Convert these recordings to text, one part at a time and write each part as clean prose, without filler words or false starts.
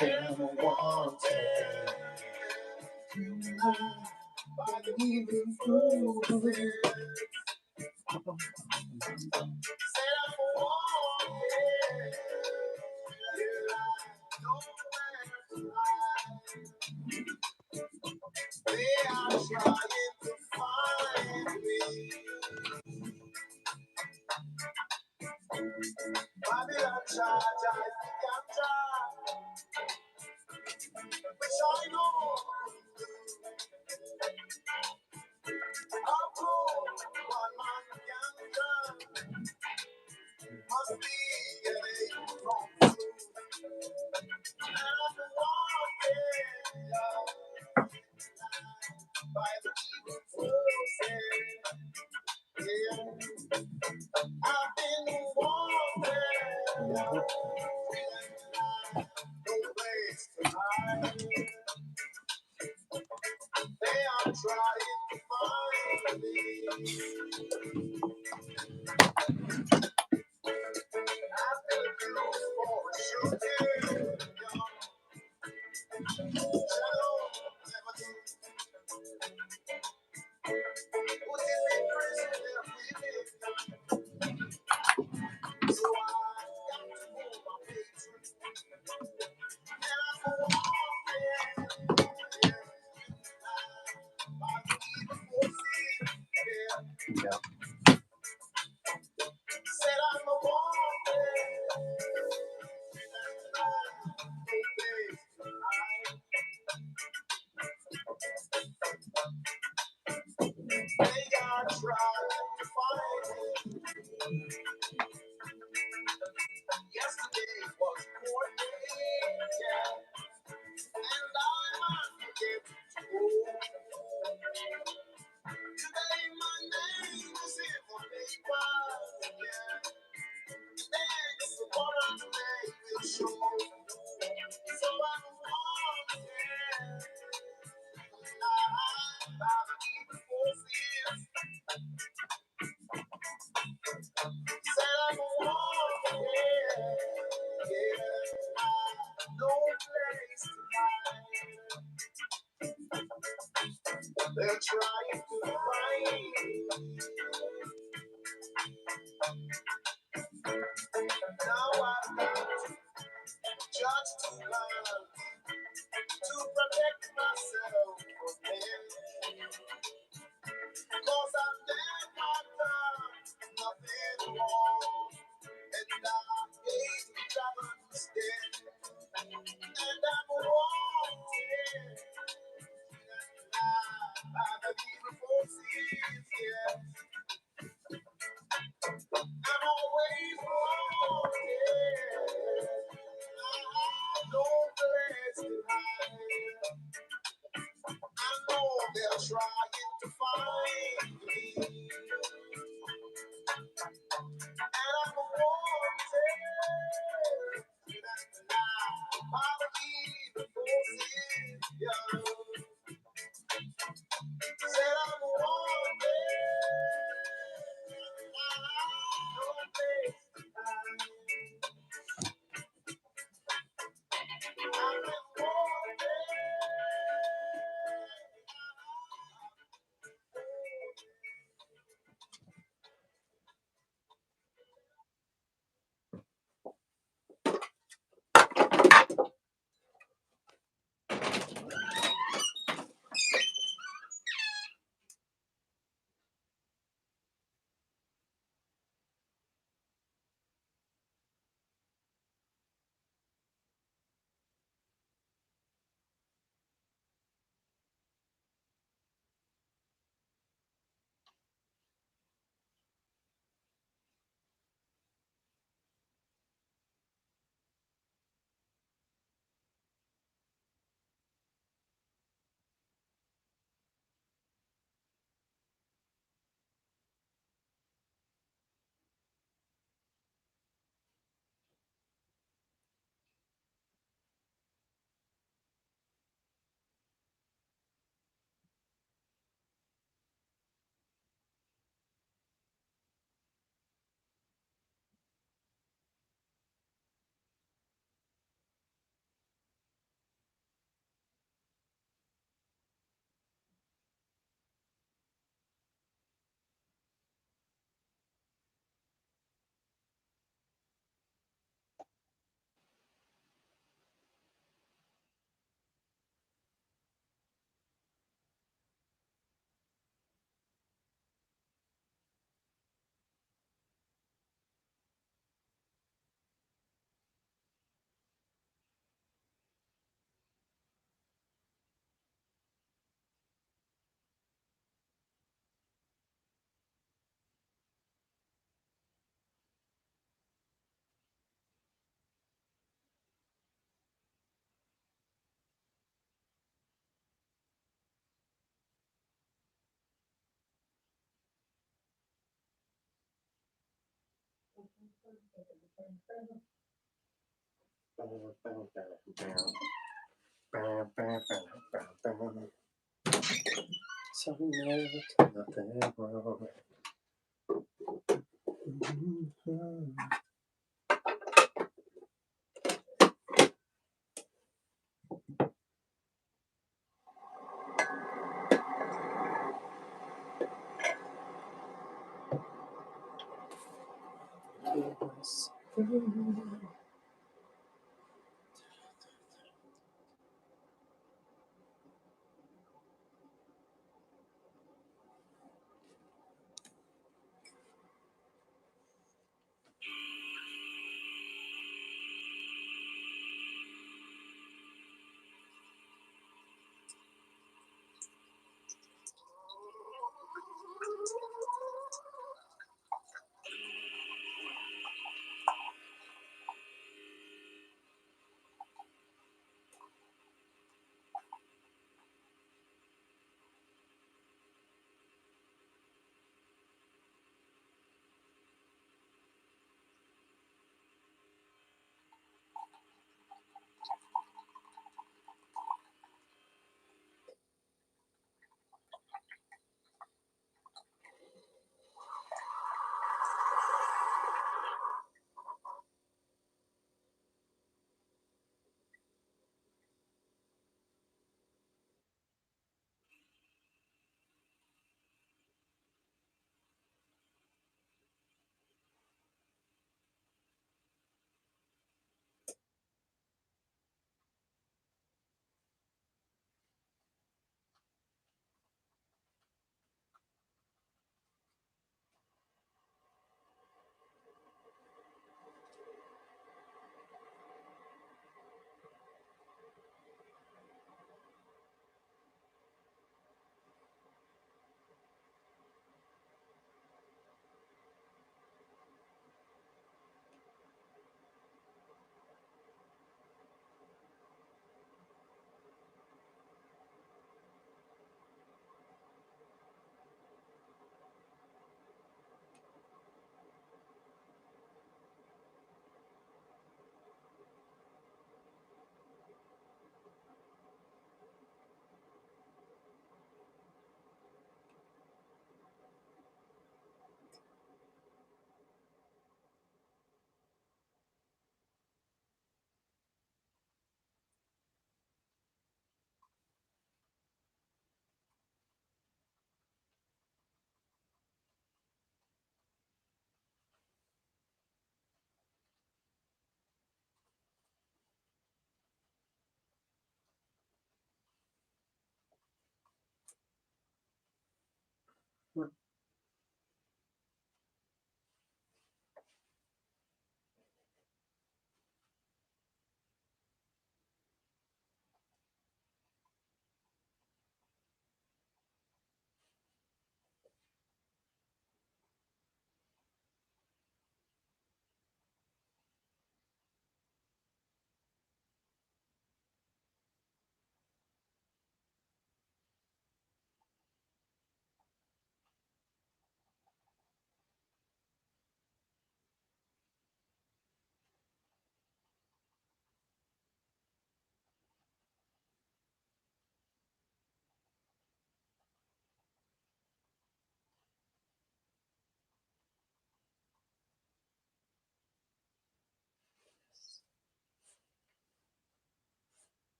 I'm wanted by the evening cruising. Said I'm wanted, yeah, I know where to hide. They are trying to find me. Babylon charge, I think I'm trying, which I know. How cool one man can turn must be getting from you. And I'm wanted by the evil forces. Yeah, I've been wanted, no place to hide. They are trying to find me. I've been used for a shooting. Shadow never do. Who's in the prison they're breathing? So I got to move my patron. And I'm wanted by the evil forces. Yeah. Said I'm a wanted. They are trying to find me. Yesterday was court day, yeah, and I'm unforgettable. Today my name is in the paper, yeah. Next one day will show. So I'm wanted by the evil forces. Said I'm wanted, yeah, no place to hide. They're trying to find me. Now I've got just to learn to protect myself from them. 'Cause I've never done nothing wrong, and I hate to travel instead. And I'm wanted by the evil forces, yeah. I'm always wanted. No place to hide. I know they're trying to find me, and I'm wanted by the evil forces, yeah. Said I'm wanted, no place to hide. I've been wanted. So never to nothing wrong.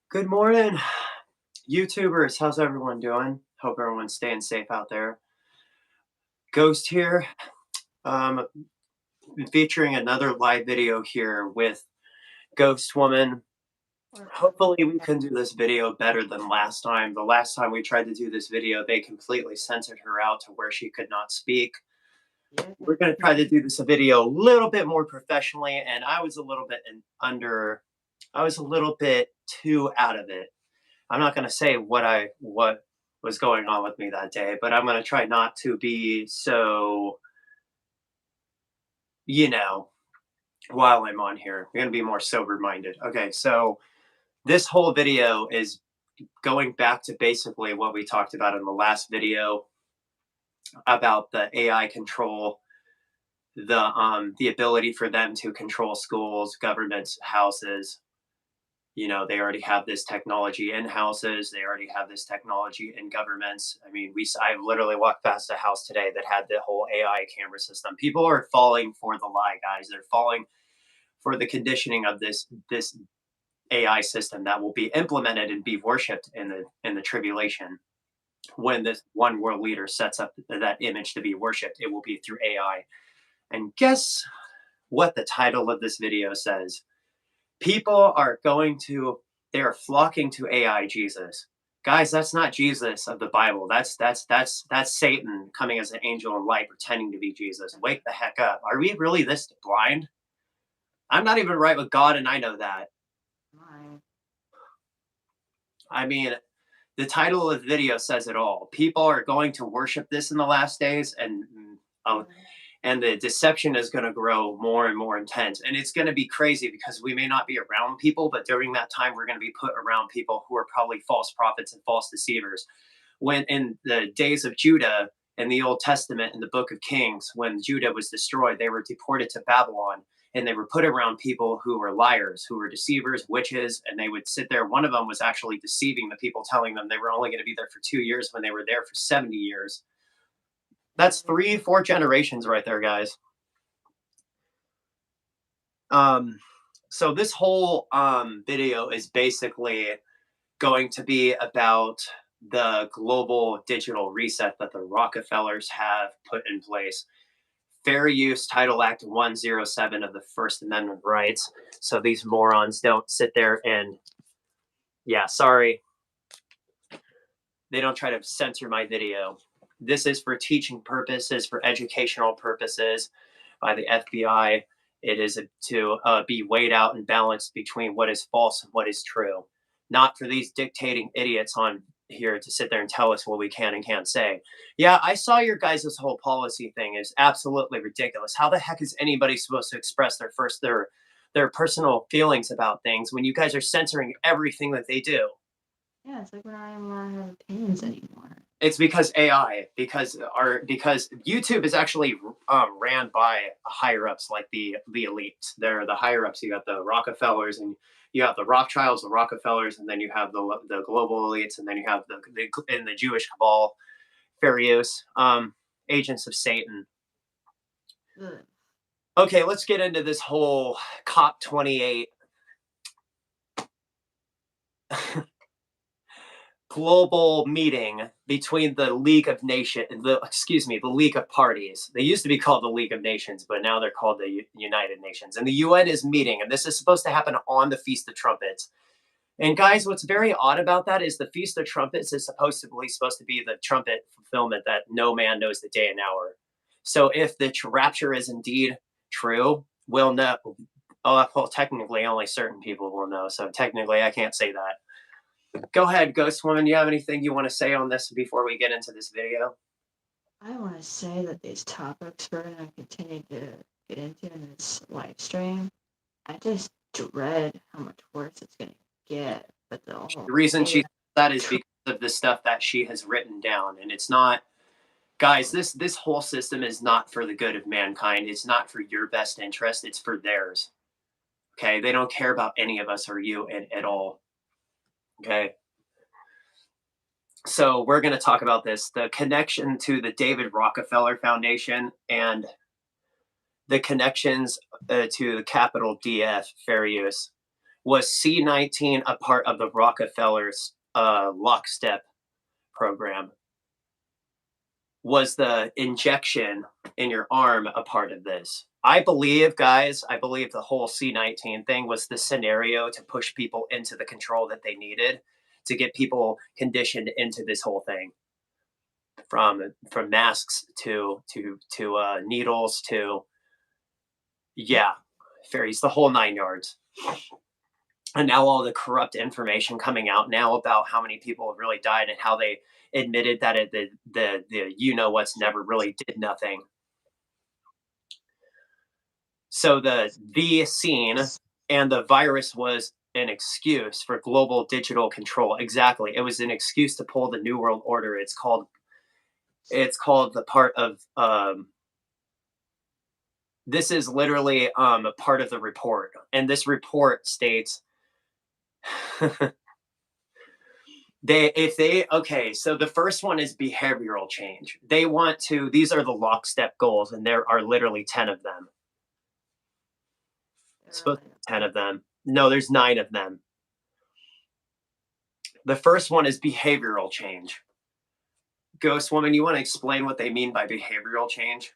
Good morning, YouTubers. How's everyone doing? Hope everyone's staying safe out there. Ghost here, featuring another live video here with Ghost Woman. Hopefully we can do this video better than last time. The last time we tried to do this video, they completely censored her out to where she could not speak. We're going to try to do this video a little bit more professionally, and I was a little bit too out of it. I'm not going to say what was going on with me that day, but I'm going to try not to be so, while I'm on here. I'm going to be more sober-minded. Okay, so this whole video is going back to basically what we talked about in the last video about the AI control, the ability for them to control schools, governments, houses. They already have this technology in houses. They already have this technology in governments. I mean, I literally walked past a house today that had the whole AI camera system. People are falling for the lie, guys. They're falling for the conditioning of this AI system that will be implemented and be worshipped in the tribulation. When this one world leader sets up that image to be worshipped, it will be through AI. And guess what the title of this video says? People are they are flocking to AI Jesus. Guys, that's not Jesus of the Bible. That's Satan coming as an angel in light pretending to be Jesus. Wake the heck up. Are we really this blind? I'm not even right with God, and I know that. I mean, the title of the video says it all. People are going to worship this in the last days, and the deception is going to grow more and more intense. And it's going to be crazy because we may not be around people, but during that time, we're going to be put around people who are probably false prophets and false deceivers. When in the days of Judah in the Old Testament, in the book of Kings, when Judah was destroyed, they were deported to Babylon. And they were put around people who were liars, who were deceivers, witches, and they would sit there. One of them was actually deceiving the people, telling them they were only going to be there for 2 years when they were there for 70 years. That's 3-4 generations right there, guys. So this whole video is basically going to be about the global digital reset that the Rockefellers have put in place. Fair Use Title Act 107 of the First Amendment rights. So these morons don't sit there and, sorry, they don't try to censor my video. This is for teaching purposes, for educational purposes by the FBI. It is to be weighed out and balanced between what is false and what is true. Not for these dictating idiots on here to sit there and tell us what we can and can't say. Yeah, I saw your guys' whole policy thing is absolutely ridiculous. How the heck is anybody supposed to express their personal feelings about things when you guys are censoring everything that they do? Yeah, it's like we're not even allowed to have opinions anymore. It's because AI, because YouTube is actually ran by higher ups like the elite. They're the higher ups. You got the Rockefellers, and you have the Rothschilds, the Rockefellers, and then you have the global elites, and then you have the Jewish cabal, fairuse, agents of Satan. Ugh. Okay, let's get into this whole COP28 global meeting between the League of Parties. They used to be called the League of Nations, but now they're called the United Nations. And the UN is meeting, and this is supposed to happen on the Feast of Trumpets. And guys, what's very odd about that is the Feast of Trumpets is supposed to be the trumpet fulfillment that no man knows the day and hour. So if the rapture is indeed true, we'll know. Well, technically, only certain people will know. So technically, I can't say that. Go ahead, Ghost Woman. Do you have anything you want to say on this before we get into this video? I want to say that these topics we're going to continue to get into in this live stream, I just dread how much worse it's going to get. But the reason she said that is because of the stuff that she has written down. And it's not, guys, this whole system is not for the good of mankind. It's not for your best interest. It's for theirs. Okay? They don't care about any of us or you at all. Okay? So we're going to talk about this, the connection to the David Rockefeller Foundation and the connections to the capital DF, fair use. Was C19 a part of the Rockefellers lockstep program? Was the injection in your arm a part of this? I believe, guys, the whole C19 thing was the scenario to push people into the control that they needed to get people conditioned into this whole thing. From masks to needles to fairies, the whole 9 yards. And now all the corrupt information coming out now about how many people have really died and how they admitted that the you know what's never really did nothing. So the scene and the virus was an excuse for global digital control. Exactly, it was an excuse to pull the New World Order. It's called the part of this is literally a part of the report, and this report states so the first one is behavioral change. They want to, these are the lockstep goals, and there are literally 10 of them. Supposed to be 10 of them. No, there's 9 of them. The first one is behavioral change. Ghost Woman, you want to explain what they mean by behavioral change?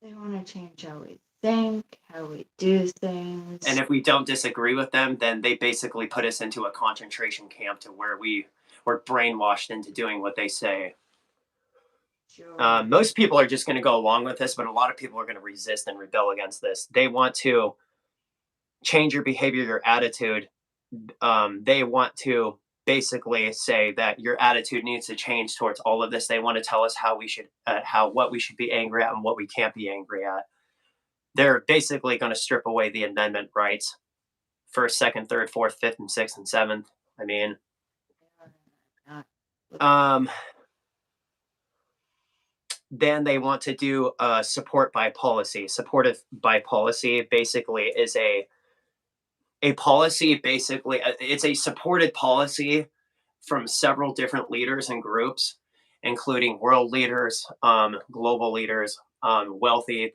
They want to change how we think, how we do things. And if we don't disagree with them, then they basically put us into a concentration camp to where we were brainwashed into doing what they say. Sure. Most people are just going to go along with this, but a lot of people are going to resist and rebel against this. They want to change your behavior, your attitude. They want to basically say that your attitude needs to change towards all of this. They want to tell us how we should, what we should be angry at and what we can't be angry at. They're basically going to strip away the amendment rights, first, second, third, fourth, fifth, and sixth, and seventh. I mean, then they want to do support by policy. Supportive by policy basically is a policy. Basically, it's a supported policy from several different leaders and groups, including world leaders, global leaders, wealthy,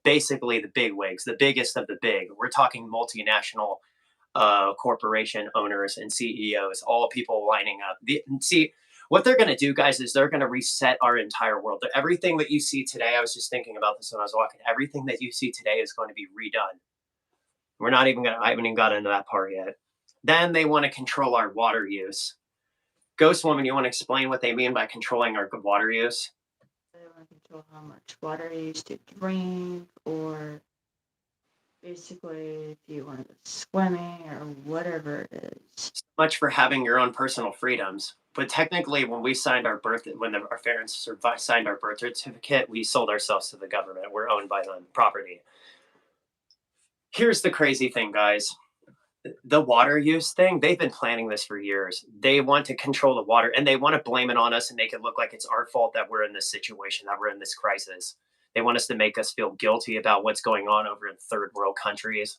basically the big wigs, the biggest of the big. We're talking multinational corporation owners and CEOs, all people lining up. See, what they're going to do, guys, is they're going to reset our entire world. Everything that you see today, I was just thinking about this when I was walking, everything that you see today is going to be redone. I haven't even got into that part yet. Then they want to control our water use. Ghost Woman, you want to explain what they mean by controlling our water use? They want to control how much water you used to drink, or basically if you want to go swimming or whatever it is. So much for having your own personal freedoms. But technically, when we signed our our parents signed our birth certificate, we sold ourselves to the government. We're owned by them, property. Here's the crazy thing, guys. The water use thing, they've been planning this for years. They want to control the water, and they want to blame it on us and make it look like it's our fault that we're in this situation, that we're in this crisis. They want us to make us feel guilty about what's going on over in third world countries.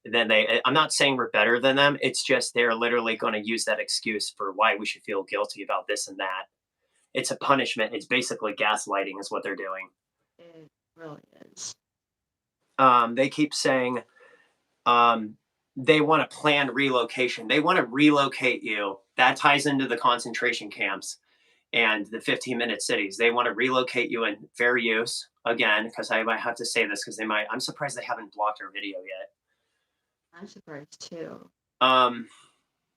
Then I'm not saying we're better than them. It's just they're literally going to use that excuse for why we should feel guilty about this and that. It's a punishment. It's basically gaslighting is what they're doing. It really is. They keep saying they want to plan relocation. They want to relocate you. That ties into the concentration camps and the 15-minute cities. They want to relocate you in fair use. Again, because I might have to say this because I'm surprised they haven't blocked our video yet. I'm surprised too.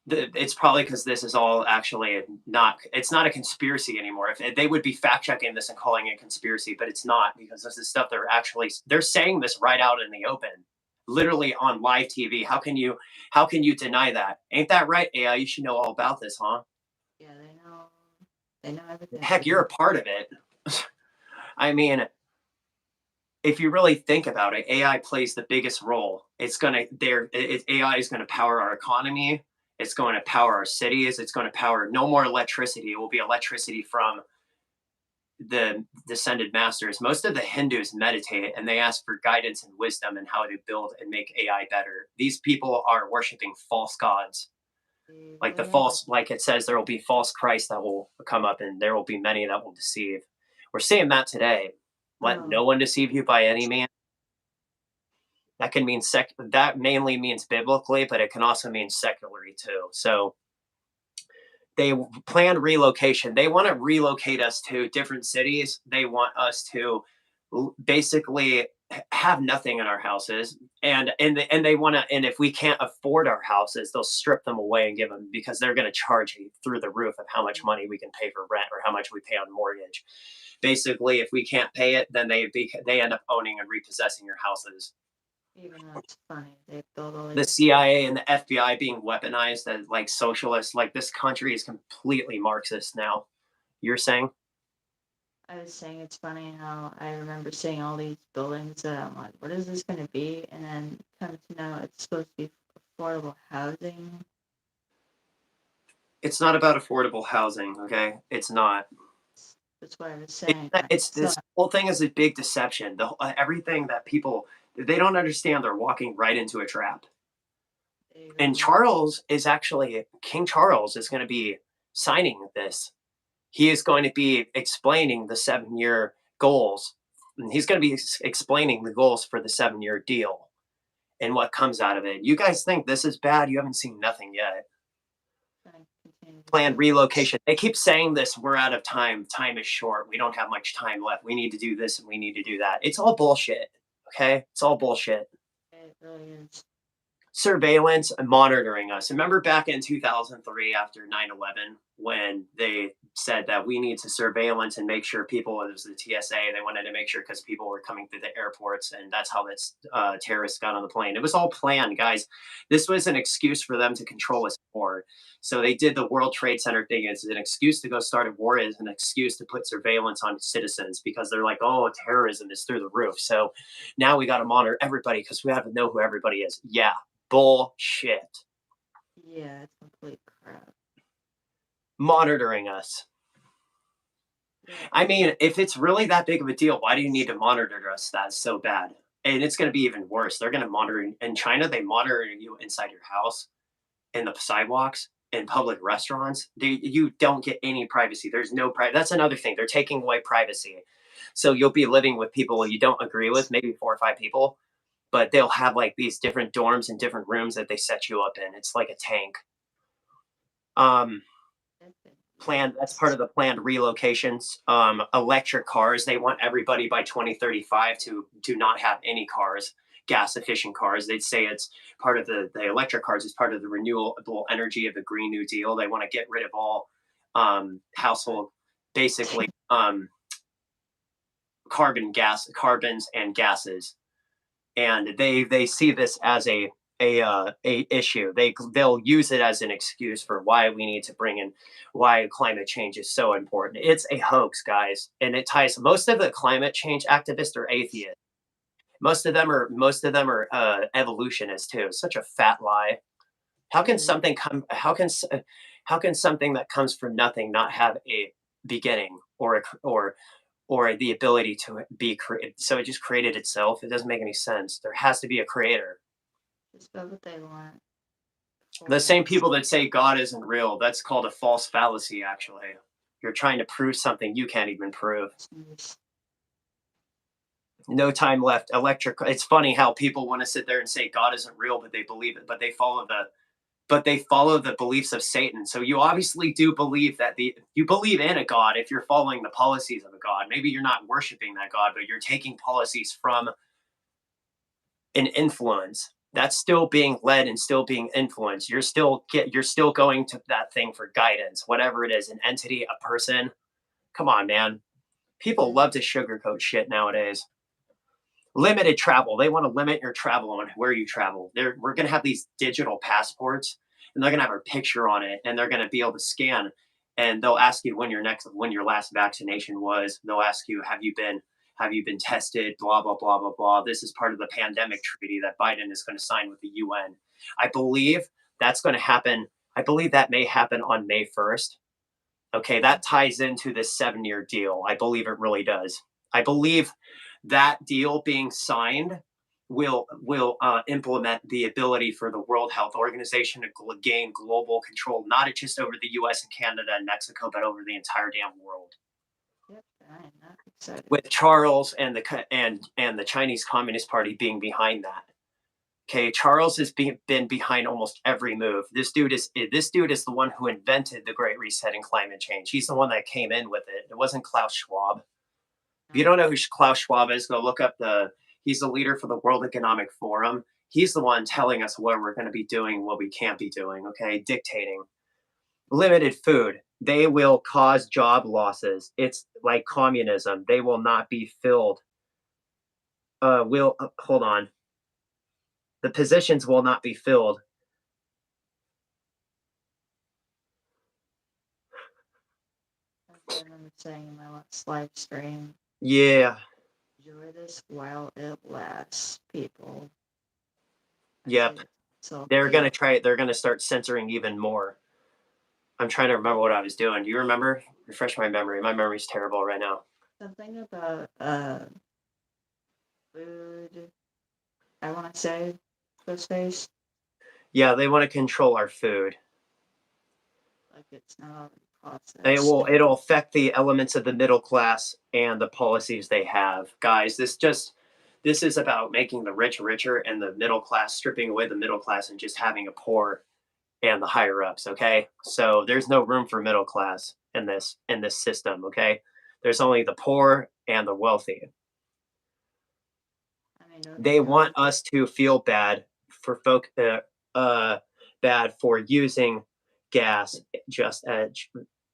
It's probably because this is all actually it's not a conspiracy anymore. If they would be fact checking this and calling it conspiracy, but it's not, because this is stuff they're saying this right out in the open, literally on live TV. How can you deny that? Ain't that right, AI? You should know all about this, huh? Yeah, they know everything. Heck, you're a part of it. I mean, if you really think about it, AI plays the biggest role. AI is gonna power our economy. It's going to power our cities. It's going to power no more electricity. It will be electricity from the descended masters. Most of the Hindus meditate and they ask for guidance and wisdom and how to build and make AI better. These people are worshiping false gods. Like like it says, there will be false Christ that will come up, and there will be many that will deceive. We're seeing that today. Let no one deceive you by any means. That can mean that mainly means biblically, but it can also mean secularly too. So they planned relocation. They want to relocate us to different cities. They want us to basically have nothing in our houses, and they want to. And if we can't afford our houses, they'll strip them away and give them, because they're going to charge you through the roof of how much money we can pay for rent or how much we pay on mortgage. Basically, if we can't pay it, then they end up owning and repossessing your houses. Even though it's funny, they build all The these. CIA and the FBI being weaponized as like socialists. Like, this country is completely Marxist now. You're saying? I was saying it's funny how I remember seeing all these buildings that I'm like, what is this going to be? And then come to know it's supposed to be affordable housing. It's not about affordable housing, okay? It's not. That's what I was saying. It's this whole thing is a big deception. Everything that people, they don't understand, they're walking right into a trap. And King Charles is going to be signing this. He is going to be explaining the 7-year goals. And he's going to be explaining the goals for the 7-year deal and what comes out of it. You guys think this is bad? You haven't seen nothing yet. Planned relocation. They keep saying this, we're out of time. Time is short. We don't have much time left. We need to do this and we need to do that. It's all bullshit. Okay? It's all bullshit. It really is. Surveillance and monitoring us. Remember back in 2003 after 9/11 when they said that we need to surveillance and make sure people, it was the TSA, they wanted to make sure because people were coming through the airports, and that's how this terrorists got on the plane. It was all planned, guys. This was an excuse for them to control us more. So they did the World Trade Center thing as an excuse to go start a war, as an excuse to put surveillance on citizens, because they're like, oh, terrorism is through the roof. So now we got to monitor everybody because we have to know who everybody is. Yeah. Bullshit. Yeah, it's complete crap. Monitoring us. Yeah. I mean, if it's really that big of a deal, why do you need to monitor us? That's so bad. And it's going to be even worse. They're going to monitor in China. They monitor you inside your house, in the sidewalks, in public restaurants. You don't get any privacy. There's no privacy. That's another thing. They're taking away privacy. So you'll be living with people you don't agree with, maybe 4 or 5 people. But they'll have like these different dorms and different rooms that they set you up in. It's like a tank. That's part of the planned relocations. Electric cars. They want everybody by 2035 to do not have any cars, gas efficient cars. They'd say it's part of the electric cars is part of the renewable energy of the Green New Deal. They want to get rid of all household, basically carbons and gases. And they see this as a issue. They'll use it as an excuse for why we need to bring in why climate change is so important. It's a hoax, guys, and it ties. Most of the climate change activists are atheists. Most of them are evolutionists too. Such a fat lie. How can something come? How can something that comes from nothing not have a beginning or the ability to be created? So it just created itself. It doesn't make any sense. There has to be a creator. Just build what they want. The same people that say God isn't real, that's called a false fallacy, actually. You're trying to prove something you can't even prove. No time left. It's funny how people want to sit there and say God isn't real, but they believe it, but they follow the beliefs of Satan. So you obviously do believe that you believe in a God if you're following the policies of a God. Maybe you're not worshiping that God, but you're taking policies from an influence that's still being led and still being influenced. You're still going to that thing for guidance, whatever it is, an entity, a person. Come on, man. People love to sugarcoat shit nowadays. Limited travel. They want to limit your travel on where you travel. We're going to have these digital passports, and they're going to have our picture on it, and they're going to be able to scan, and they'll ask you when your last vaccination was. They'll ask you, have you been tested? Blah, blah, blah, blah, blah. This is part of the pandemic treaty that Biden is going to sign with the UN. I believe that's going to happen. I believe that may happen on May 1st. Okay, that ties into this 7-year deal. I believe it really does. I believe that deal being signed will implement the ability for the World Health Organization to gain global control, not just over the U.S. and Canada and Mexico, but over the entire damn world. Yep, I am not excited. With Charles and the Chinese Communist Party being behind that. Okay, Charles has been behind almost every move. This dude is the one who invented the Great Reset and climate change. He's the one that came in with it. It wasn't Klaus Schwab. If you don't know who Klaus Schwab is, go look up he's the leader for the World Economic Forum. He's the one telling us what we're going to be doing, what we can't be doing, okay? Dictating. Limited food. They will cause job losses. It's like communism. They will not be filled. Hold on. The positions will not be filled. I remember saying in my last live stream, Yeah. enjoy this while it lasts, people. Yep. So They're going to try it. They're going to start censoring even more. I'm trying to remember what I was doing. Do you remember? Refresh my memory. My memory's terrible right now. Something about food, I want to say, Ghostface. Yeah, they want to control our food. Like it's not processed. It'll affect the elements of the middle class and the policies they have. Guys, this is about making the rich richer and the middle class, stripping away the middle class and just having a poor and the higher ups, okay? So there's no room for middle class in this system, okay? There's only the poor and the wealthy. They want us to feel bad for bad for using gas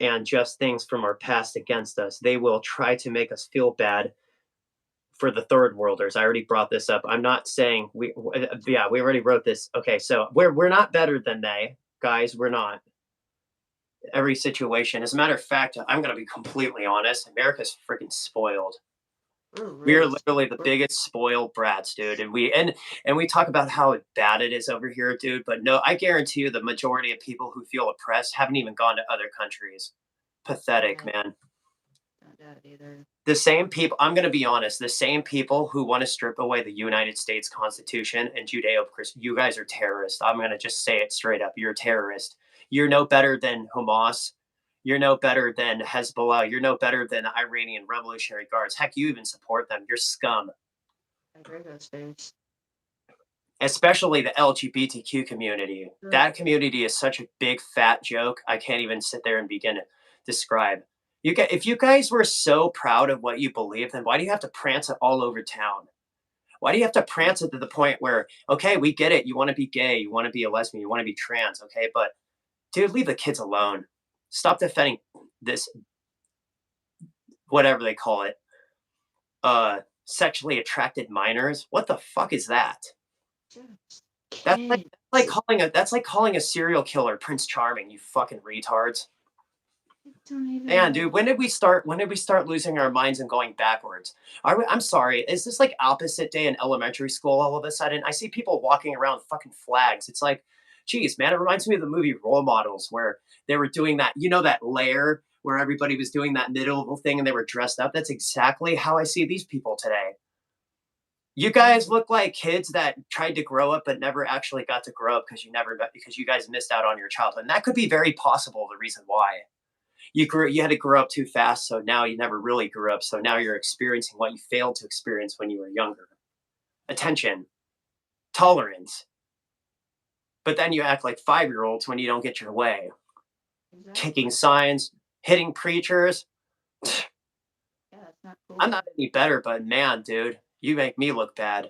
and just things from our past against us. They will try to make us feel bad for the third worlders. I already brought this up. I'm not saying we already wrote this. Okay, so we're not better than they, guys. We're not. Every situation. As a matter of fact, I'm going to be completely honest. America's freaking spoiled. We are literally the biggest spoiled brats, dude. And we talk about how bad it is over here, dude. But no, I guarantee you the majority of people who feel oppressed haven't even gone to other countries. Pathetic, man. Not that either. The same people, I'm going to be honest, the same people who want to strip away the United States Constitution and Judeo-Christian, you guys are terrorists. I'm going to just say it straight up. You're a terrorist. You're no better than Hamas. You're no better than Hezbollah. You're no better than the Iranian Revolutionary Guards. Heck, you even support them. You're scum. I agree with those things. Especially the LGBTQ community. That community is such a big fat joke. I can't even sit there and begin to describe. If you guys were so proud of what you believe, then why do you have to prance it all over town? Why do you have to prance it to the point where, okay, we get it. You want to be gay. You want to be a lesbian. You want to be trans. Okay, but dude, leave the kids alone. Stop defending this, whatever they call it, sexually attracted minors. What the fuck is that? That's like calling a serial killer Prince Charming. You fucking retards. Man, dude, when did we start losing our minds and going backwards? I'm sorry. Is this like opposite day in elementary school all of a sudden? I see people walking around with fucking flags. It's like, geez, man, it reminds me of the movie Role Models where they were doing that, that lair where everybody was doing that medieval thing and they were dressed up. That's exactly how I see these people today. You guys look like kids that tried to grow up but never actually got to grow up because you guys missed out on your childhood. And that could be very possible the reason why. You had to grow up too fast, so now you never really grew up. So now you're experiencing what you failed to experience when you were younger. Attention, tolerance. But then you act like 5-year-olds when you don't get your way. Exactly. Kicking signs, hitting preachers. Yeah, that's not cool. I'm not any better, but man, dude, you make me look bad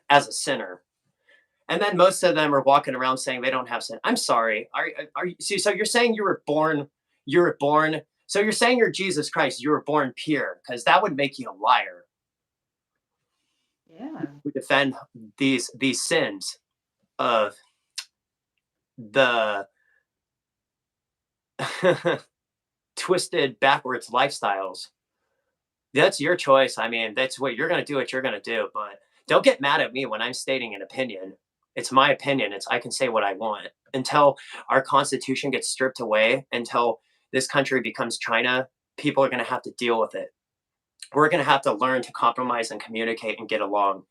as a sinner. And then most of them are walking around saying they don't have sin. I'm sorry. Are you? So you're saying you were born. So you're saying you're Jesus Christ. You were born pure, because that would make you a liar. Yeah. We defend these sins of the twisted backwards lifestyles. That's your choice. I mean, that's what you're going to do. What you're going to do, but don't get mad at me when I'm stating an opinion. It's my opinion. I can say what I want until our Constitution gets stripped away, until this country becomes China. People are going to have to deal with it. We're going to have to learn to compromise and communicate and get along,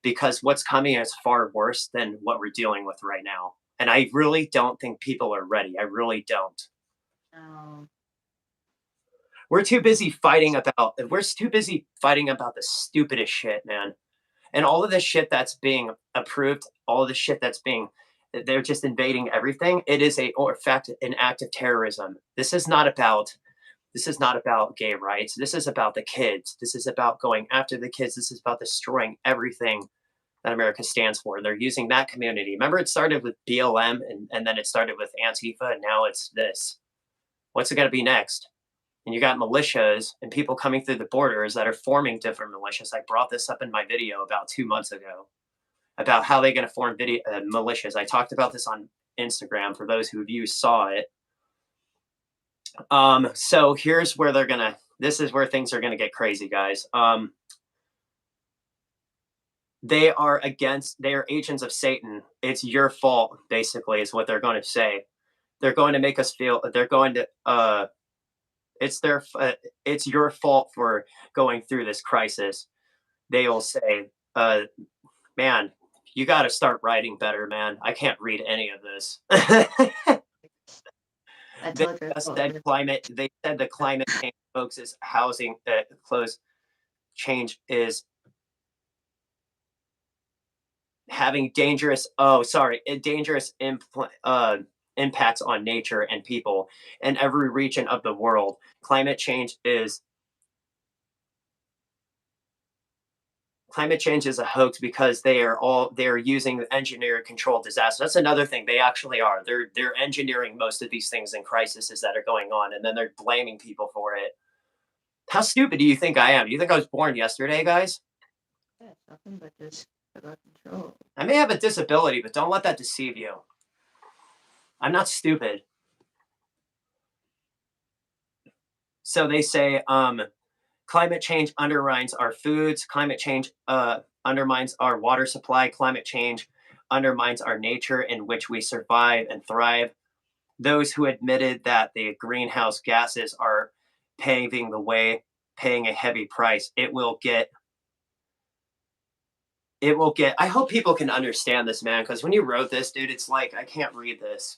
because what's coming is far worse than what we're dealing with right now. And I really don't think people are ready. I really don't. We're too busy fighting about the stupidest shit, man. And all of this shit that's being approved, all of this shit that's being, they're just invading everything. It is in fact an act of terrorism. This is not about gay rights. This is about the kids. This is about going after the kids. This is about destroying everything that America stands for. They're using that community. Remember, it started with BLM, and then it started with Antifa, and now it's this. What's it going to be next? And you got militias and people coming through the borders that are forming different militias. I brought this up in my video about 2 months ago about how they're going to form militias. I talked about this on Instagram for those of you who saw it. So here's where this is where things are gonna get crazy, guys. They are agents of Satan. It's your fault, basically, is what they're going to say. They're going to make us feel, it's your fault for going through this crisis. They'll say, man, you got to start writing better, man. I can't read any of this. They said the climate change, folks, is housing change is having dangerous impacts on nature and people in every region of the world. Climate change is a hoax because they're using engineer controlled disaster. That's another thing. They actually are. They're engineering most of these things and crises that are going on, and then they're blaming people for it. How stupid do you think I am? Do you think I was born yesterday, guys? Yeah, nothing but just about control. I may have a disability, but don't let that deceive you. I'm not stupid. So they say, climate change undermines our foods. Climate change undermines our water supply. Climate change undermines our nature in which we survive and thrive. Those who admitted that the greenhouse gases are paving the way, paying a heavy price. It will get, I hope people can understand this, man, because when you wrote this, dude, it's like, I can't read this.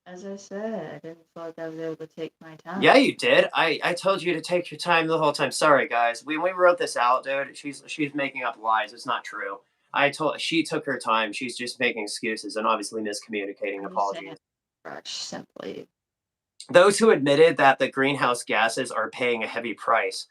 As I said, I didn't feel like I was able to take my time. Yeah, you did. I told you to take your time the whole time. Sorry, guys. When we wrote this out, dude, she's making up lies. It's not true. She took her time. She's just making excuses and obviously miscommunicating. Apologies. Simply. Those who admitted that the greenhouse gases are paying a heavy price,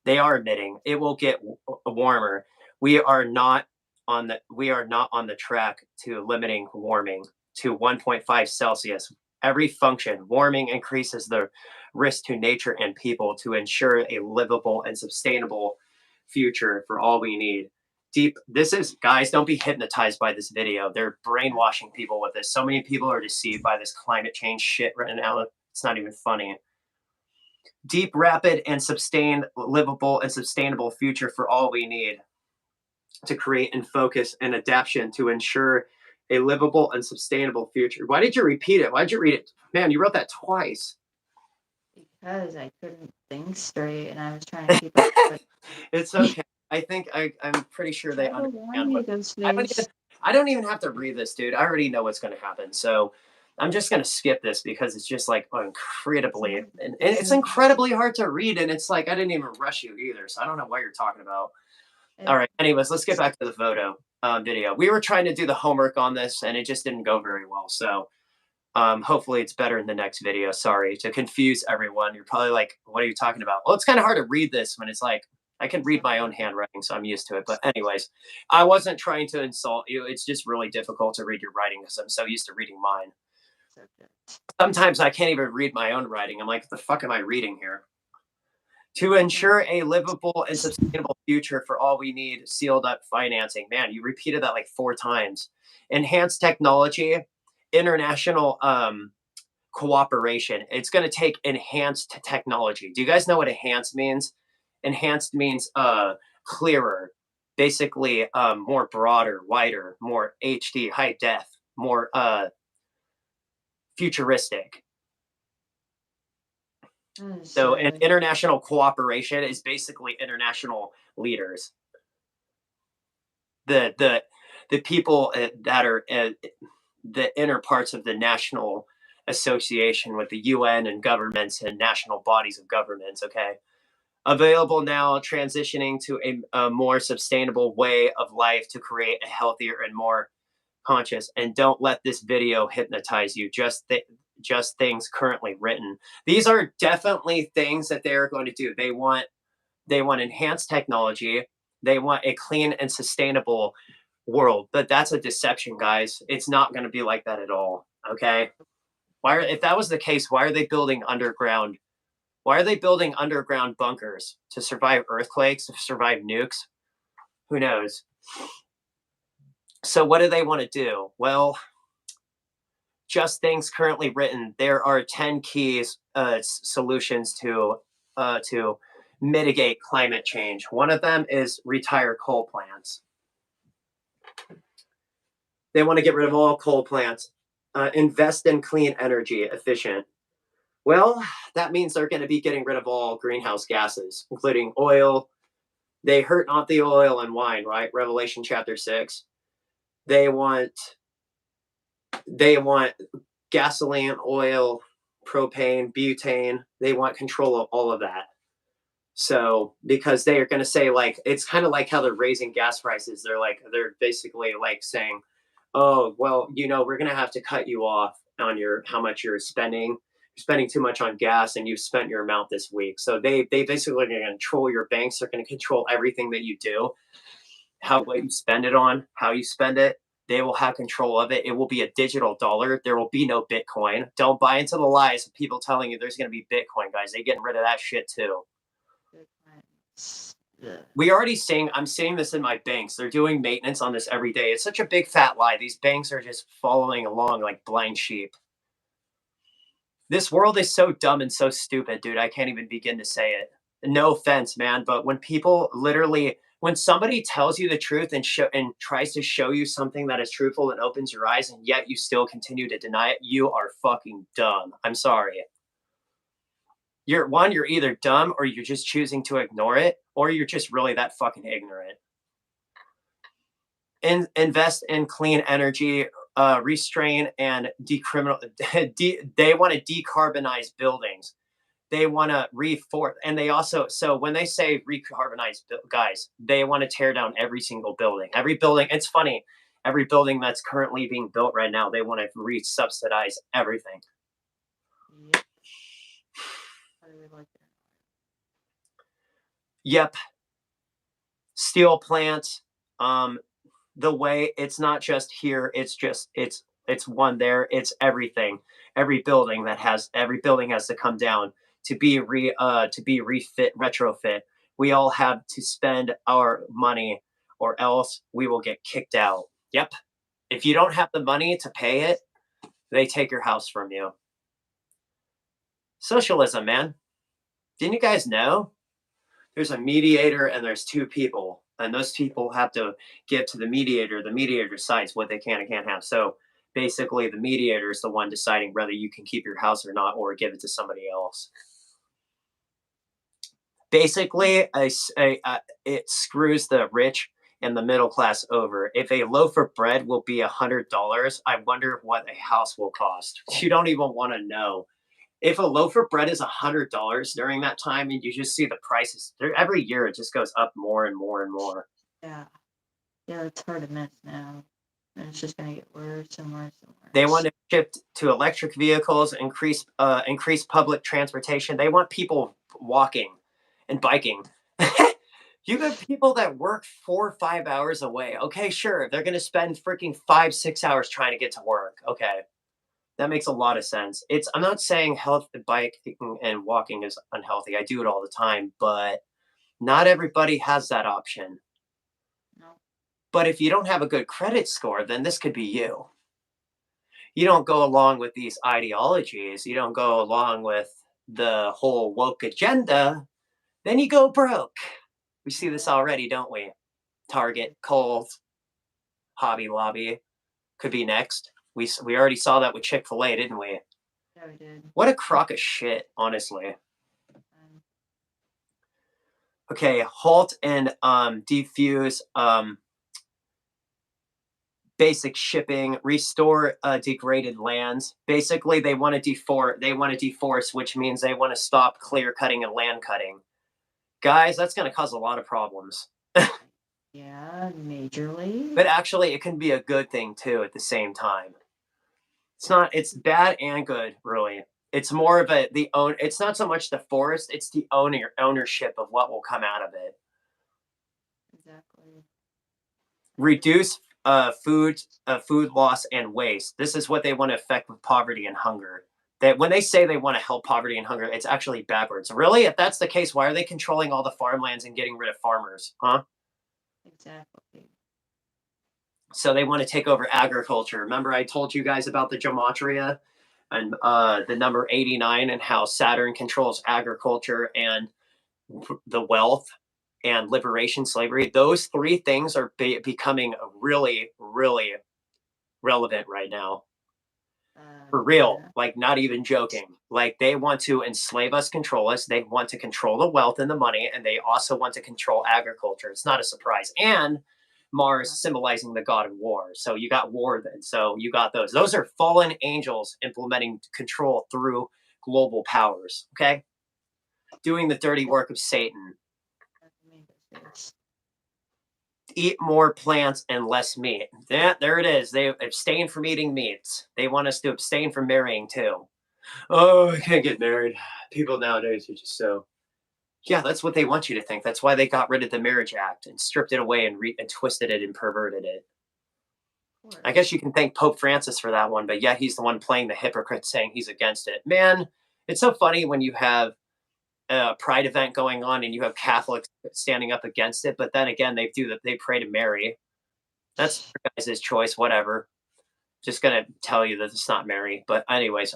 they are admitting it will get warmer. We are not on the track to limiting warming to 1.5 Celsius. Every function, warming increases the risk to nature and people to ensure a livable and sustainable future for all we need. Guys, don't be hypnotized by this video. They're brainwashing people with this. So many people are deceived by this climate change shit right now. It's not even funny. Deep, rapid, and sustained, livable and sustainable future for all we need to create and focus and adaptation to ensure a livable and sustainable future. Why did you repeat it? Why did you read it? Man, you wrote that twice. Because I couldn't think straight and I was trying to keep up with It's okay. I think I'm pretty sure they understand what I don't even have to read this, dude. I already know what's going to happen. So I'm just going to skip this because it's just like incredibly, and it's incredibly hard to read. And it's like, I didn't even rush you either. So I don't know what you're talking about. All right. Anyways, let's get back to the photo video. We were trying to do the homework on this and it just didn't go very well. So hopefully it's better in the next video. Sorry to confuse everyone. You're probably like, what are you talking about? Well, it's kind of hard to read this when it's like, I can read my own handwriting, so I'm used to it. But anyways, I wasn't trying to insult you. It's just really difficult to read your writing because I'm so used to reading mine. Sometimes I can't even read my own writing. I'm like, what the fuck am I reading here? To ensure a livable and sustainable future for all we need, sealed up financing. Man, you repeated that like 4 times. Enhanced technology, international cooperation. It's going to take enhanced technology. Do you guys know what enhanced means? Enhanced means clearer, basically more broader, wider, more HD, high def, more futuristic. So an international cooperation is basically international leaders. The people that are the inner parts of the national association with the UN and governments and national bodies of governments, okay? Available now, transitioning to a more sustainable way of life to create a healthier and more conscious. And don't let this video hypnotize you. Just things currently written. These are definitely things that they're going to do. They want enhanced technology. They want a clean and sustainable world, but that's a deception, guys. It's not going to be like that at all. Okay. If that was the case, why are they building underground? Why are they building underground bunkers to survive earthquakes, to survive nukes? Who knows? So what do they want to do? Well, just things currently written. There are 10 keys solutions to mitigate climate change. One of them is retire coal plants. They want to get rid of all coal plants. Invest in clean energy, efficient. Well, that means they're going to be getting rid of all greenhouse gases, including oil. They hurt not the oil and wine, right? Revelation chapter 6. They want gasoline, oil, propane, butane. They want control of all of that. So, because they are going to say, like, it's kind of like how they're raising gas prices. They're basically like saying, oh, well, we're going to have to cut you off on how much you're spending. You're spending too much on gas and you've spent your amount this week. So they basically are going to control your banks. They're going to control everything that you do, what you spend it on, how you spend it. They will have control of it. It will be a digital dollar. There will be no Bitcoin. Don't buy into the lies of people telling you there's going to be Bitcoin, guys. They're getting rid of that shit too. I'm seeing this in my banks. They're doing maintenance on this every day. It's such a big fat lie. These banks are just following along like blind sheep. This world is so dumb and so stupid, dude. I can't even begin to say it. No offense, man. But when somebody tells you the truth and tries to show you something that is truthful and opens your eyes, and yet you still continue to deny it, you are fucking dumb. I'm sorry. You're either dumb or you're just choosing to ignore it, or you're just really that fucking ignorant. Invest in clean energy, restrain and decriminalize. They want to decarbonize buildings. They want to and they also, so when they say recarbonize, guys, they want to tear down every single building. Every building, it's funny, every building that's currently being built right now, they want to re-subsidize everything. Yep. Yep. Steel plants. The way it's not just here, it's one there. It's everything. Every building has to come down to be retrofit. We all have to spend our money, or else we will get kicked out. Yep. If you don't have the money to pay it, they take your house from you. Socialism, man. Didn't you guys know? There's a mediator and there's two people, and those people have to give to the mediator. The mediator decides what they can and can't have. So basically, the mediator is the one deciding whether you can keep your house or not, or give it to somebody else. Basically, it screws the rich and the middle class over. If a loaf of bread will be $100, I wonder what a house will cost. You don't even want to know. If a loaf of bread is $100 during that time, and you just see the prices every year, it just goes up more and more and more. Yeah, it's hard to miss now, and it's just gonna get worse and worse and worse. They want to shift to electric vehicles, increase public transportation. They want people walking and biking. You got people that work 4 or 5 hours away. Okay, sure, they're gonna spend freaking 5-6 hours trying to get to work. Okay. That makes a lot of sense. I'm not saying biking and walking is unhealthy. I do it all the time, but not everybody has that option. No. But if you don't have a good credit score, then this could be you. You don't go along with these ideologies. You don't go along with the whole woke agenda. Then you go broke. We see this already, don't we? Target, Kohl's, Hobby Lobby could be next. We already saw that with Chick-fil-A, didn't we? Yeah, we did. What a crock of shit, honestly. Okay, halt and defuse basic shipping, restore degraded lands. Basically, they want to deforest, which means they want to stop clear cutting and land cutting. Guys, that's going to cause a lot of problems. Yeah, majorly. But actually, it can be a good thing too at the same time. It's bad and good, really. It's more of it's not so much the forest, it's the ownership of what will come out of it. Exactly. Reduce food loss and waste. This is what they want to affect with poverty and hunger. That when they say they want to help poverty and hunger, it's actually backwards. Really, if that's the case, why are they controlling all the farmlands and getting rid of farmers? Huh? Exactly. So they want to take over agriculture. Remember, I told you guys about the gematria and the number 89 and how Saturn controls agriculture and the wealth and liberation, slavery. Those three things are becoming really, really relevant right now. For real, Yeah. like not even joking. Like they want to enslave us, control us. They want to control the wealth and the money, and they also want to control agriculture. It's not a surprise. And Mars symbolizing the god of war. So you got war then. So you got those. Those are fallen angels implementing control through global powers. Okay. Doing the dirty work of Satan. Eat more plants and less meat. There it is. They abstain from eating meats. They want us to abstain from marrying too. Oh, I can't get married. People nowadays are just so. Yeah, that's what they want you to think. That's why they got rid of the Marriage Act and stripped it away and twisted it and perverted it. I guess you can thank Pope Francis for that one, but yet he's the one playing the hypocrite saying he's against it. Man, it's so funny when you have a pride event going on and you have Catholics standing up against it, but then again, they pray to Mary. That's your guys' choice, whatever. Just gonna tell you that it's not Mary. But anyways,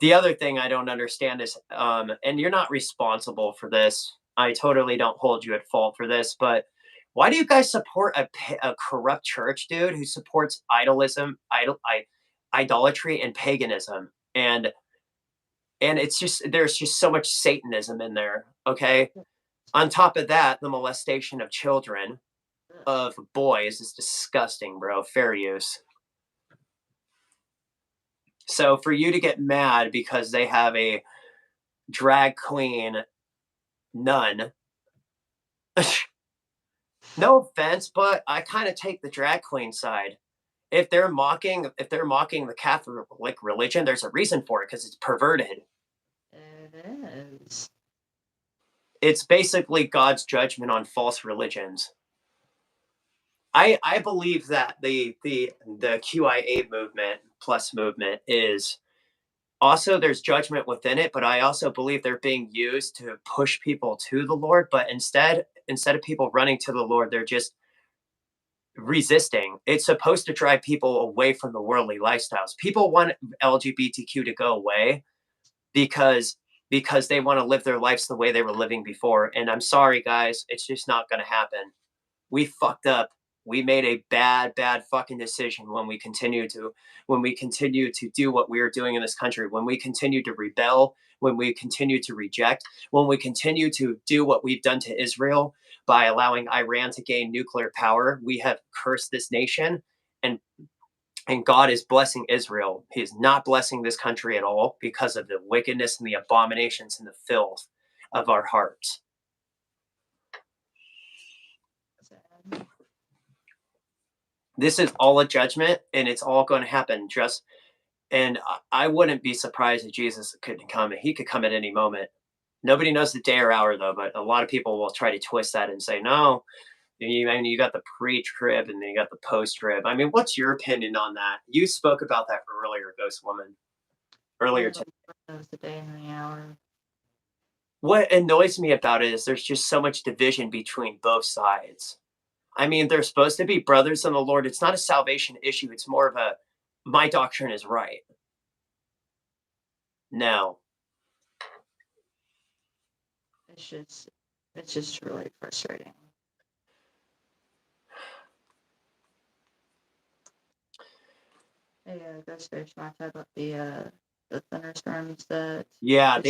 the other thing I don't understand is, and you're not responsible for this. I totally don't hold you at fault for this, but why do you guys support a corrupt church, dude, who supports idolatry and paganism? And it's just there's just so much Satanism in there. Okay. On top of that, the molestation of children, of boys, is disgusting, bro. Fair use. So for you to get mad because they have a drag queen nun, no offense, but I kind of take the drag queen side. If they're mocking the Catholic religion, there's a reason for it because it's perverted. It is. It's basically God's judgment on false religions. I believe that the QIA movement plus movement is also, there's judgment within it, but I also believe they're being used to push people to the Lord. But instead of people running to the Lord, they're just resisting. It's supposed to drive people away from the worldly lifestyles. People want LGBTQ to go away because they want to live their lives the way they were living before. And I'm sorry, guys, it's just not going to happen. We fucked up. We made a bad fucking decision when we continue to do what we are doing in this country, when we continue to rebel, when we continue to reject, when we continue to do what we've done to Israel by allowing Iran to gain nuclear power. We have cursed this nation, and God is blessing Israel. He is not blessing this country at all because of the wickedness and the abominations and the filth of our hearts. This is all a judgment, and it's all going to happen. And I wouldn't be surprised if Jesus couldn't come. He could come at any moment. Nobody knows the day or hour, though. But a lot of people will try to twist that and say, "No, you got the pre-trib, and then you got the post-trib." I mean, what's your opinion on that? You spoke about that earlier, Ghost Woman. Earlier today. Knows the day and the hour. What annoys me about it is there's just so much division between both sides. I mean, they're supposed to be brothers in the Lord. It's not a salvation issue. It's more of a, my doctrine is right. No. It's just really frustrating. Hey, Ghost Fish, want to talk about the thunderstorms that... Yeah,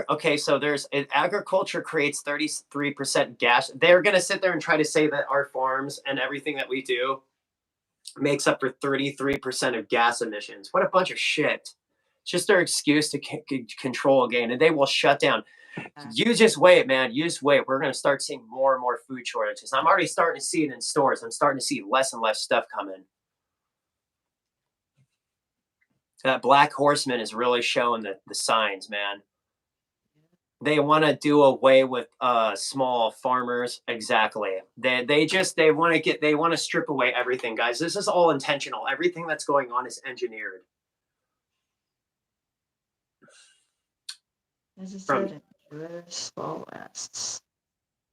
okay, so agriculture creates 33% gas. They're going to sit there and try to say that our farms and everything that we do makes up for 33% of gas emissions. What a bunch of shit. It's just their excuse to control again, and they will shut down. You just wait, man. You just wait. We're going to start seeing more and more food shortages. I'm already starting to see it in stores. I'm starting to see less and less stuff come in. That black horseman is really showing the signs, man. They want to do away with small farmers. Exactly. They want to strip away everything, guys. This is all intentional. Everything that's going on is engineered. As I said, Jewish globalists.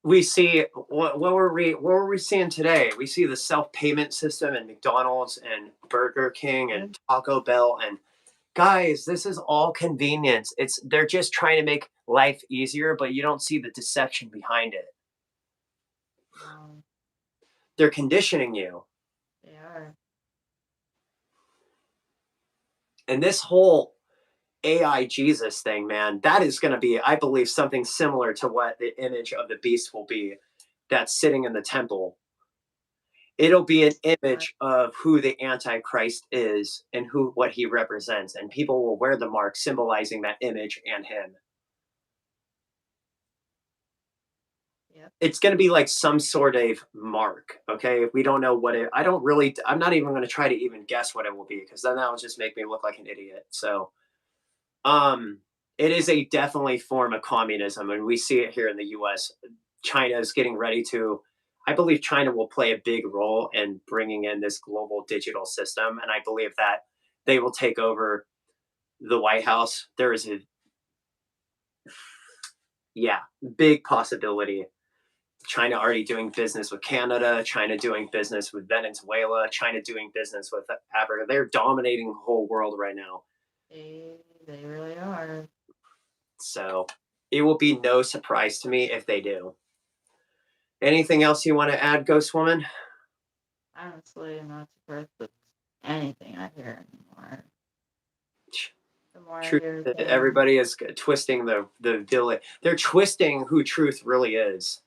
We see what were we seeing today? We see the self-payment system and McDonald's and Burger King and Taco Bell, and guys, this is all convenience. They're just trying to make life easier, but you don't see the deception behind it. They're conditioning you. They are. And this whole AI Jesus thing, man, that is going to be, I believe, something similar to what the image of the beast will be that's sitting in the temple. It'll be an image of who the Antichrist is and what he represents, and people will wear the mark symbolizing that image and him. Yep. It's going to be like some sort of mark, okay? We don't know what I'm not even going to try to even guess what it will be, because then that will just make me look like an idiot. So it is a definitely form of communism, and we see it here in the US. China is getting ready to, I believe China will play a big role in bringing in this global digital system, and I believe that they will take over the White House. There is big possibility. China already doing business with Canada, China doing business with Venezuela, China doing business with Africa. They're dominating the whole world right now. They really are. So it will be no surprise to me if they do. Anything else you want to add, Ghost Woman? Honestly, I'm not surprised with anything I hear anymore. The more I hear things, everybody is twisting the villain. They're twisting who truth really is.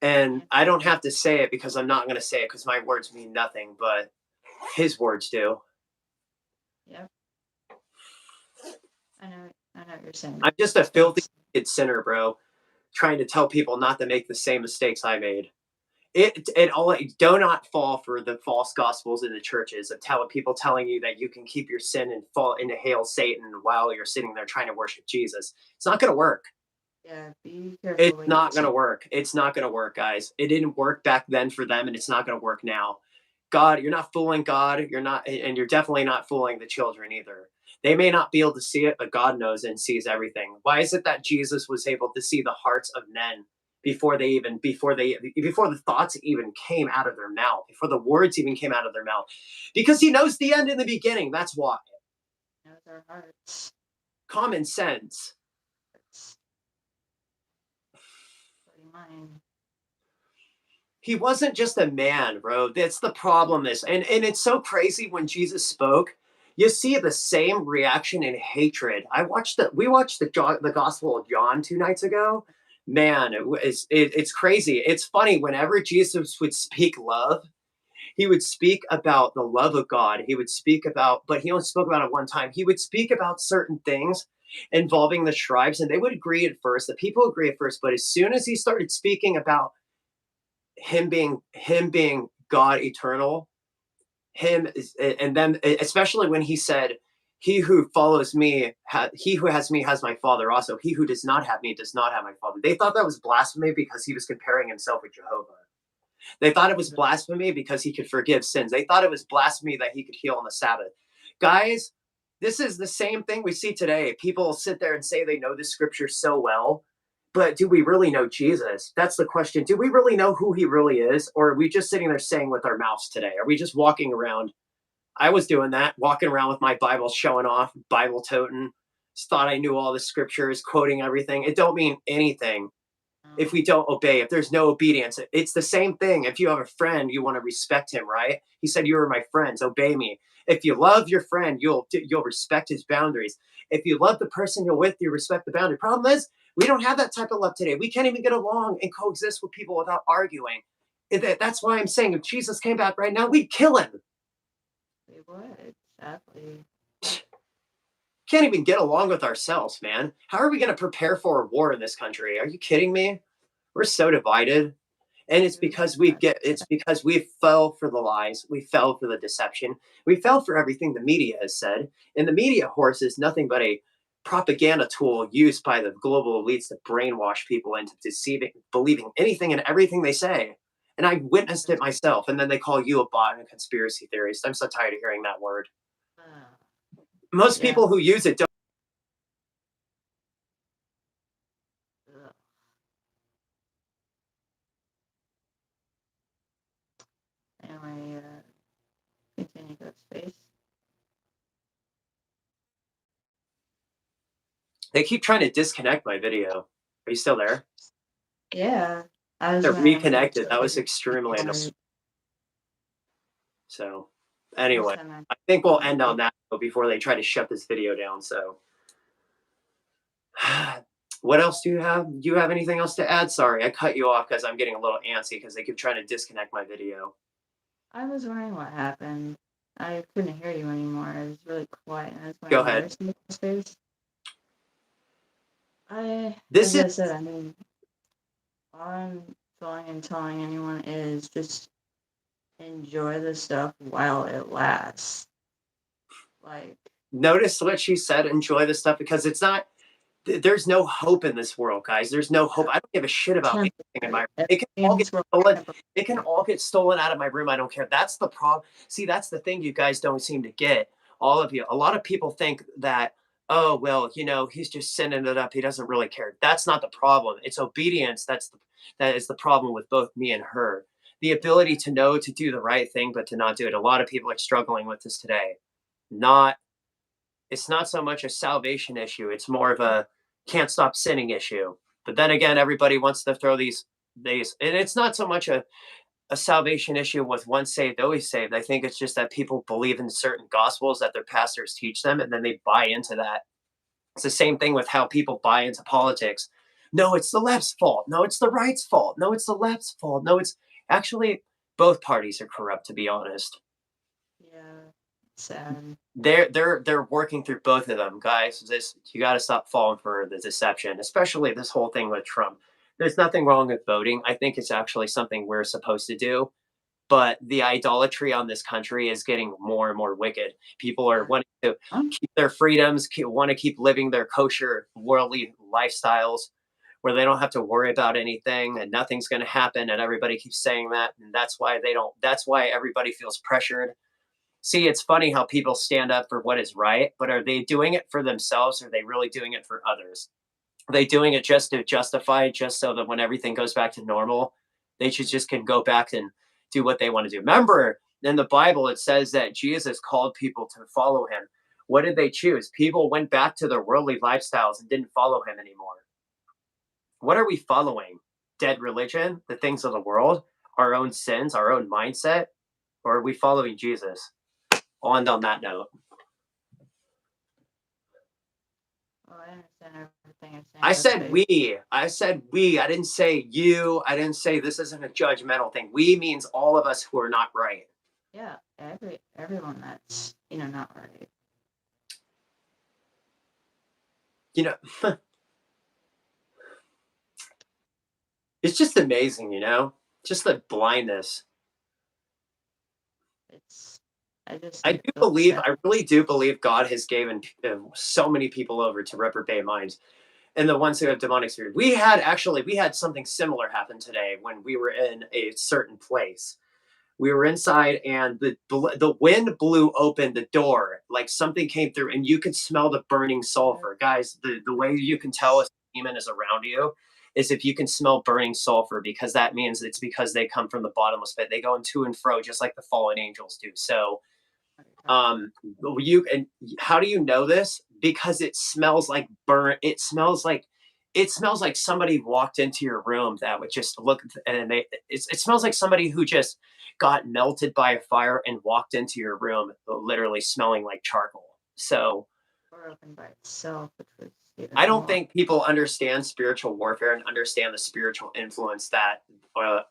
And I don't have to say it because I'm not going to say it because my words mean nothing, but his words do. Yep. I know what you're saying. I'm just a filthy sinner, bro, trying to tell people not to make the same mistakes I made. Do not fall for the false gospels in the churches of people telling you that you can keep your sin and fall into hail Satan while you're sitting there trying to worship Jesus. It's not going to work. Yeah, be careful. It's not going to work. It's not going to work, guys. It didn't work back then for them, and it's not going to work now. God, you're not fooling God. You're not, and you're definitely not fooling the children either. They may not be able to see it, but God knows and sees everything. Why is it that Jesus was able to see the hearts of men before the thoughts even came out of their mouth, before the words even came out of their mouth? Because he knows the end in the beginning. That's why. He knows our hearts. Common sense. Mine. He wasn't just a man, bro. That's the problem. And it's so crazy when Jesus spoke. You see the same reaction in hatred. We watched the Gospel of John 2 nights ago. Man, it's crazy. It's funny. Whenever Jesus would speak love, he would speak about the love of God. But he only spoke about it one time. He would speak about certain things involving the tribes, and they would agree at first. The people agree at first, but as soon as he started speaking about him being God eternal, and then especially when he said, "He who follows me, he who has me has my Father also. He who does not have me does not have my Father." They thought that was blasphemy because he was comparing himself with Jehovah. They thought it was blasphemy because he could forgive sins. They thought it was blasphemy that he could heal on the Sabbath. Guys, this is the same thing we see today. People sit there and say they know the scripture so well, but do we really know Jesus? That's the question. Do we really know who he really is? Or are we just sitting there saying with our mouths today? Are we just walking around? I was doing that, walking around with my Bible, showing off, Bible toting, thought I knew all the scriptures, quoting everything. It don't mean anything if we don't obey, if there's no obedience. It's the same thing. If you have a friend, you want to respect him, right? He said, "You are my friends, obey me." If you love your friend, you'll respect his boundaries. If you love the person you're with, you respect the boundary. Problem is, we don't have that type of love today. We can't even get along and coexist with people without arguing. That's why I'm saying if Jesus came back right now, we'd kill him. We would, sadly. Can't even get along with ourselves, man. How are we going to prepare for a war in this country? Are you kidding me? We're so divided. And it's because we fell for the lies. We fell for the deception. We fell for everything the media has said. And the media horse is nothing but a propaganda tool used by the global elites to brainwash people into believing anything and everything they say. And I witnessed it myself. And then they call you a bot and a conspiracy theorist. I'm so tired of hearing that word. Most people who use it don't. Anyway, continue to go to space. They keep trying to disconnect my video. Are you still there? Yeah. I was They're reconnected. That was extremely annoying. So anyway, I think we'll end on that before they try to shut this video down. So what else do you have? Do you have anything else to add? Sorry, I cut you off because I'm getting a little antsy because they keep trying to disconnect my video. I was wondering what happened. I couldn't hear you anymore. It was really quiet. And Go ahead. As I said, I mean, all I'm feeling and telling anyone is just enjoy the stuff while it lasts. Like, notice what she said, enjoy the stuff, because it's not, there's no hope in this world, guys. There's no hope. I don't give a shit about anything in my room. It can all get stolen. It can all get stolen out of my room. I don't care. That's the problem. See, that's the thing you guys don't seem to get. All of you. A lot of people think that, oh, well, you know, he's just sending it up. He doesn't really care. That's not the problem. It's obedience. That is the problem with both me and her. The ability to know to do the right thing, but to not do it. A lot of people are struggling with this today. It's not so much a salvation issue. It's more of a can't stop sinning issue. But then again, everybody wants to throw these, and it's not so much a salvation issue with once saved, always saved. I think it's just that people believe in certain gospels that their pastors teach them, and then they buy into that. It's the same thing with how people buy into politics. No, it's the left's fault. No, it's the right's fault. No, it's the left's fault. No, it's actually both parties are corrupt, to be honest. Yeah. Sad. They're working through both of them, guys. You got to stop falling for the deception, especially this whole thing with Trump. There's nothing wrong with voting. I think it's actually something we're supposed to do, but the idolatry on this country is getting more and more wicked. People are wanting to keep their freedoms, want to keep living their kosher worldly lifestyles where they don't have to worry about anything and nothing's going to happen, and everybody keeps saying that, and that's why everybody feels pressured. See, it's funny how people stand up for what is right, but are they doing it for themselves, or are they really doing it for others? Are they doing it just to justify, just so that when everything goes back to normal, they just can go back and do what they want to do? Remember, in the Bible, it says that Jesus called people to follow him. What did they choose? People went back to their worldly lifestyles and didn't follow him anymore. What are we following? Dead religion, the things of the world, our own sins, our own mindset, or are we following Jesus? I'll end on that note. Well, I understand everything you're saying. I said we. I didn't say you. I didn't say this isn't a judgmental thing. We means all of us who are not right. Yeah, everyone that's, not right. It's just amazing, just the blindness. I really do believe God has given so many people over to reprobate minds, and the ones who have demonic spirit. We had something similar happen today when we were in a certain place. We were inside, and the wind blew open the door, like something came through, and you could smell the burning sulfur. Guys, the way you can tell if a demon is around you is if you can smell burning sulfur, because that means it's because they come from the bottomless pit. They go to and fro just like the fallen angels do. So how do you know this? Because it smells like it smells like somebody walked into your room that would just look, and it smells like somebody who just got melted by a fire and walked into your room, literally smelling like charcoal. So by itself, I don't think people understand spiritual warfare and understand the spiritual influence that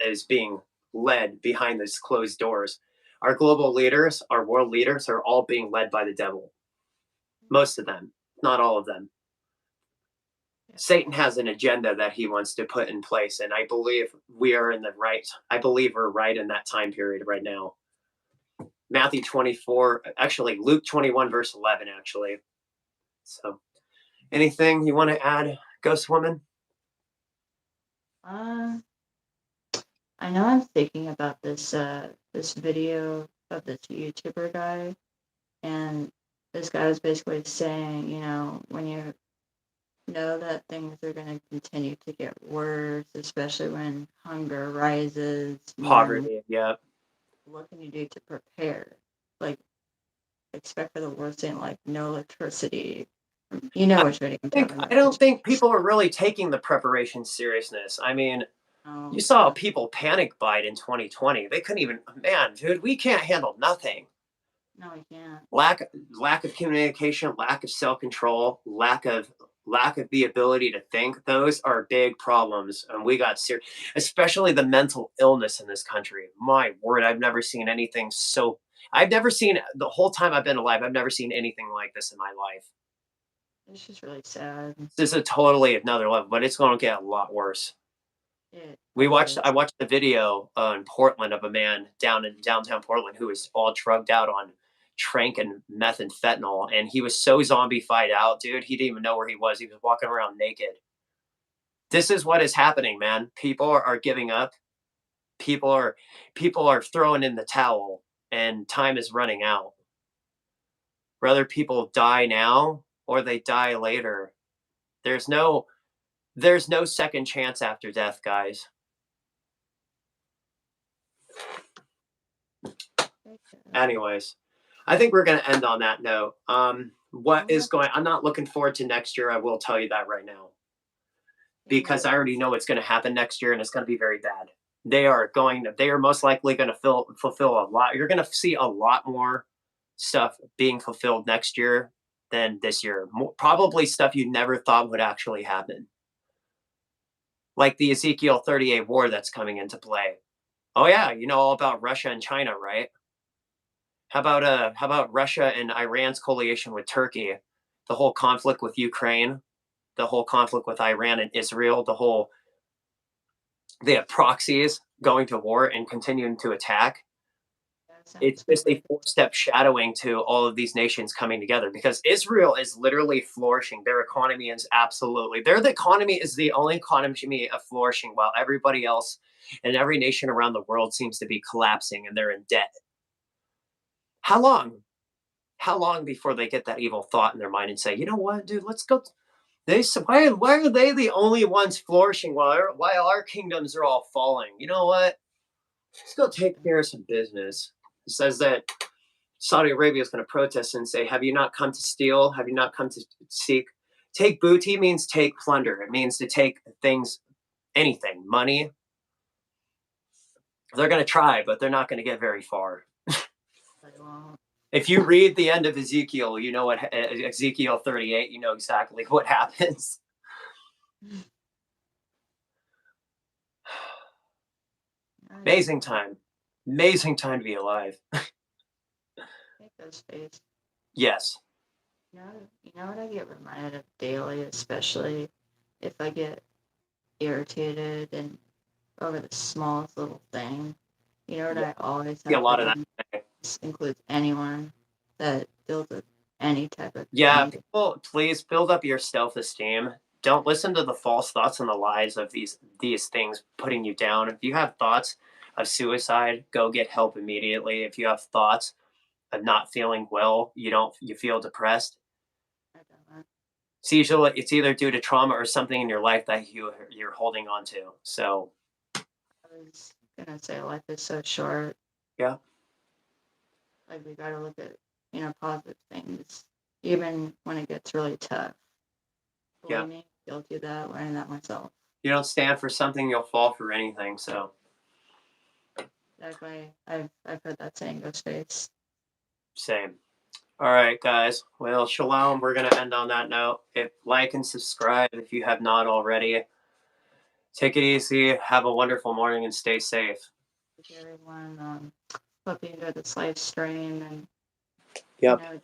is being led behind these closed doors. Our global leaders, our world leaders, are all being led by the devil. Most of them. not all of them. Satan has an agenda that he wants to put in place, and I believe we are in the right. I believe we're right in that time period right now. Matthew 24, actually Luke 21 verse 11, actually. So, anything you want to add, Ghost Woman? I know I'm thinking about this this video of this YouTuber guy, and this guy was basically saying, you know, when you know that things are going to continue to get worse, especially when hunger rises, Poverty, yeah. What can you do to prepare? Like, expect for the worst and like no electricity. You know which video I'm talking about. I don't think people are really taking the preparation seriousness. I mean, you saw people panic buy in 2020. They couldn't even, man, dude, we can't handle nothing. No, we can't. Lack of communication, lack of self-control, lack of the ability to think. Those are big problems, and we got serious, especially the mental illness in this country. My word, I've never seen anything so. I've never seen, the whole time I've been alive, I've never seen anything like this in my life. It's just really sad. This is a totally another level, but it's going to get a lot worse. I watched the video in Portland of a man down in downtown Portland who was all drugged out on trank and methamphetamine, and he was so zombie-fied out, dude. He didn't even know where he was. He was walking around naked. This is what is happening, man. People are giving up. People are throwing in the towel, and time is running out. Whether people die now or they die later, there's no second chance after death, guys. Anyways, I think we're going to end on that note. I'm not looking forward to next year. I will tell you that right now, because I already know what's going to happen next year, and it's going to be very bad. They are most likely going to fulfill a lot. You're going to see a lot more stuff being fulfilled next year than this year. Probably stuff you never thought would actually happen. Like the Ezekiel 38 war that's coming into play. Oh yeah, you know all about Russia and China, right? How about Russia and Iran's coalition with Turkey? The whole conflict with Ukraine, the whole conflict with Iran and Israel, they have proxies going to war and continuing to attack. It's just a four-step shadowing to all of these nations coming together, because Israel is literally flourishing. Their economy is their economy is the only economy of flourishing, while everybody else and every nation around the world seems to be collapsing and they're in debt. How long? How long before they get that evil thought in their mind and say, you know what, dude, let's go. Why are they the only ones flourishing while our kingdoms are all falling? You know what? Let's go take care of some business. It says that Saudi Arabia is going to protest and say, have you not come to steal? Have you not come to seek? Take booty means take plunder. It means to take things, anything, money. They're going to try, but they're not going to get very far. If you read the end of Ezekiel, you know what Ezekiel 38, you know exactly what happens. Amazing time to be alive. Yes. You know what I get reminded of daily, especially if I get irritated and over the smallest little thing. You know what I always have. A lot of that. This includes anyone that deals with any type of people, please build up your self-esteem. Don't listen to the false thoughts and the lies of these things putting you down. If you have thoughts of suicide, go get help immediately. If you have thoughts of not feeling well, you feel depressed, it's either due to trauma or something in your life that you're holding on to. So I was gonna say life is so short. Yeah. Like, we gotta look at, positive things, even when it gets really tough. Believe me, guilty of that, learning that myself. You don't stand for something, you'll fall for anything. So exactly. I've heard that saying, Ghostface. Same. All right, guys. Well, shalom. We're going to end on that note. Like and subscribe if you have not already. Take it easy. Have a wonderful morning and stay safe. Thank you, everyone. Hope you enjoyed this live stream and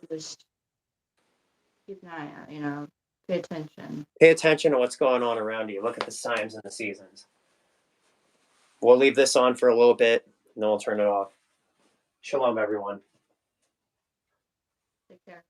just keep an eye out, you know, pay attention. Pay attention to what's going on around you. Look at the signs and the seasons. We'll leave this on for a little bit, and then we'll turn it off. Shalom, everyone. Take care.